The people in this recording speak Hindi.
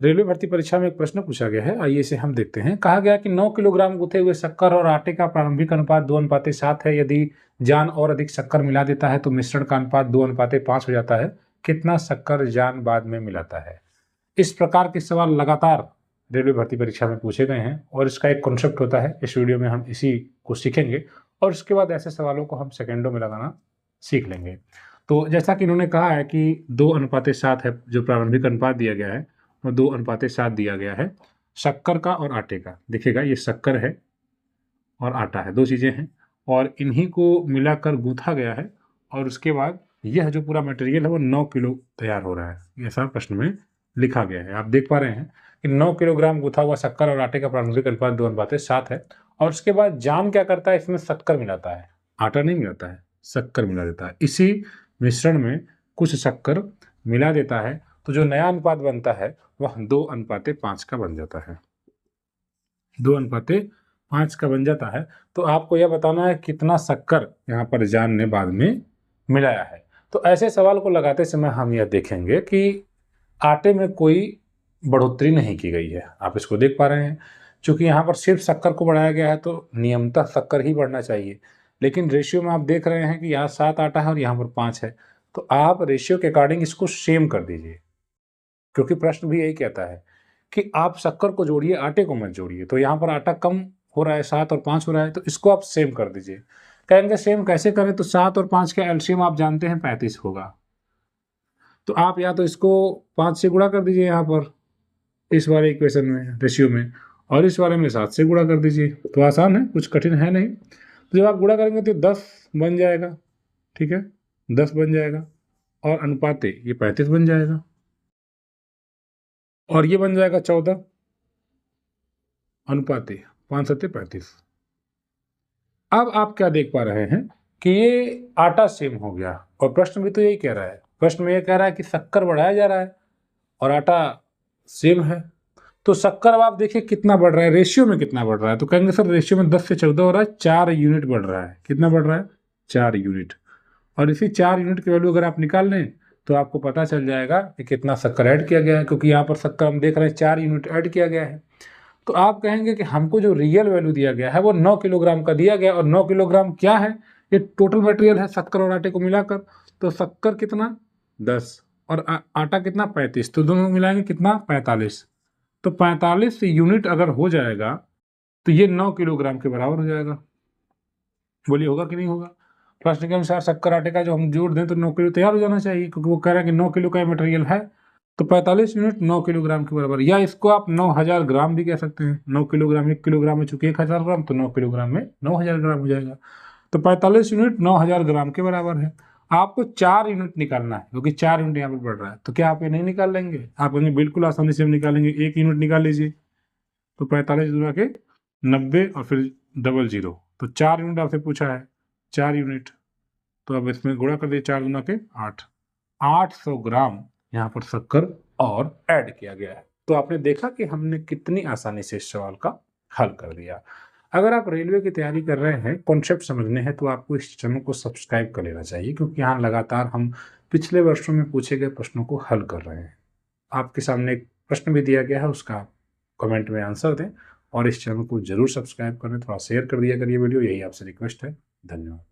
रेलवे भर्ती परीक्षा में एक प्रश्न पूछा गया है, आइए इसे हम देखते हैं। कहा गया कि 9 किलोग्राम गूथे हुए शक्कर और आटे का प्रारंभिक अनुपात 2:7 है। यदि जान और अधिक शक्कर मिला देता है तो मिश्रण का अनुपात 2:5 हो जाता है। कितना शक्कर जान बाद में मिलाता है? इस प्रकार के सवाल लगातार रेलवे भर्ती परीक्षा में पूछे गए हैं और इसका एक कॉन्सेप्ट होता है। इस वीडियो में हम इसी को सीखेंगे और उसके बाद ऐसे सवालों को हम सेकेंडों में लगाना सीख लेंगे। तो जैसा कि इन्होंने कहा है कि 2:7 है, जो प्रारंभिक अनुपात दिया गया है वो 2:7 दिया गया है शक्कर का और आटे का। देखिएगा, ये शक्कर है और आटा है, दो चीज़ें हैं और इन्हीं को मिलाकर गूंथा गया है और उसके बाद यह जो पूरा मटेरियल है वो 9 किलो तैयार हो रहा है। ऐसा प्रश्न में लिखा गया है। आप देख पा रहे हैं कि 9 किलोग्राम गूथा हुआ शक्कर और आटे का प्रारंभिक अनुपात 2:7 है और उसके बाद जान क्या करता है, इसमें शक्कर मिलाता है, आटा नहीं मिलाता है, शक्कर मिला देता है। इसी मिश्रण में कुछ शक्कर मिला देता है तो जो नया अनुपात बनता है वह 2:5 का बन जाता है। 2:5 का बन जाता है। तो आपको यह बताना है कितना शक्कर यहाँ पर जान ने बाद में मिलाया है। तो ऐसे सवाल को लगाते समय हम यह देखेंगे कि आटे में कोई बढ़ोतरी नहीं की गई है। आप इसको देख पा रहे हैं, चूंकि यहाँ पर सिर्फ शक्कर को बढ़ाया गया है तो नियमतः शक्कर ही बढ़ना चाहिए, लेकिन रेशियो में आप देख रहे हैं कि यहाँ 7 आटा है और यहाँ पर 5 है। तो आप रेशियो के अकॉर्डिंग इसको सेम कर दीजिए, क्योंकि प्रश्न भी यही कहता है कि आप शक्कर को जोड़िए, आटे को मत जोड़िए। तो यहाँ पर आटा कम हो रहा है, 7 और 5 हो रहा है, तो इसको आप सेम कर दीजिए। कहेंगे सेम कैसे करें? तो 7 और 5 का एलसीएम आप जानते हैं 35 होगा। तो आप या तो इसको 5 से गुणा कर दीजिए यहाँ पर इस वाले इक्वेशन में, रेशियो में, और इस वाले में 7 से गुणा कर दीजिए। तो आसान है, कुछ कठिन है नहीं। तो जब आप गुणा करेंगे तो 10 बन जाएगा, ठीक है, 10 बन जाएगा और अनुपाते ये 35 बन जाएगा और ये बन जाएगा 14 अनुपाते 5 7 35। अब आप क्या देख पा रहे हैं कि ये आटा सेम हो गया और प्रश्न भी तो यही कह रहा है। प्रश्न में ये कह रहा है कि शक्कर बढ़ाया जा रहा है और आटा सेम है। तो शक्कर अब आप देखिए कितना बढ़ रहा है, रेशियो में कितना बढ़ रहा है। तो कहेंगे सर रेशियो में 10 से 14 हो रहा है, 4 यूनिट बढ़ रहा है। कितना बढ़ रहा है? 4 यूनिट। और इसी 4 यूनिट की वैल्यू अगर आप निकाल लें तो आपको पता चल जाएगा कि कितना शक्कर ऐड किया गया है, क्योंकि यहाँ पर शक्कर हम देख रहे हैं 4 यूनिट ऐड किया गया है। तो आप कहेंगे कि हमको जो रियल वैल्यू दिया गया है वो 9 किलोग्राम का दिया गया और 9 किलोग्राम क्या है? ये टोटल मटेरियल है शक्कर और आटे को मिलाकर। तो शक्कर कितना? 10 और आटा कितना? 35। तो दोनों मिलाएंगे कितना? 45। तो 45 यूनिट अगर हो जाएगा तो ये 9 किलोग्राम के बराबर हो जाएगा। बोलिए होगा कि नहीं होगा? प्रश्न के अनुसार शक्कर आटे का जो हम जोड़ दें तो 9 किलो तैयार हो जाना चाहिए, क्योंकि वो कह रहा है कि 9 किलो का मटेरियल है। तो 45 यूनिट 9 किलोग्राम के बराबर, या इसको आप 9000 ग्राम भी कह सकते हैं। 9 किलोग्राम, 1 किलोग्राम में चूंकि 1000 ग्राम, तो 9 किलोग्राम में 9000 ग्राम हो जाएगा। तो 45 यूनिट 9000 ग्राम के बराबर है। आपको 4 यूनिट निकालना है, क्योंकि 4 यूनिट यहाँ पर बढ़ रहा है। तो क्या आप ये नहीं निकाल लेंगे? आप कहेंगे बिल्कुल आसानी से हम निकालेंगे। 1 यूनिट निकाल लीजिए। तो 45 गुना के 90 और फिर डबल जीरो, तो 4 यूनिट आपसे पूछा है, 4 यूनिट। तो अब इसमें गुणा कर दिए, 4 गुना के 8, 800 ग्राम यहाँ पर शक्कर और ऐड किया गया है। तो आपने देखा कि हमने कितनी आसानी से इस सवाल का हल कर दिया। अगर आप रेलवे की तैयारी कर रहे हैं, कॉन्सेप्ट समझने हैं, तो आपको इस चैनल को सब्सक्राइब कर लेना चाहिए, क्योंकि यहाँ लगातार हम पिछले वर्षों में पूछे गए प्रश्नों को हल कर रहे हैं। आपके सामने एक प्रश्न भी दिया गया है, उसका कमेंट में आंसर दें और इस चैनल को जरूर सब्सक्राइब करें। थोड़ा शेयर कर दिया करिए वीडियो, यही आपसे रिक्वेस्ट है। धन्यवाद।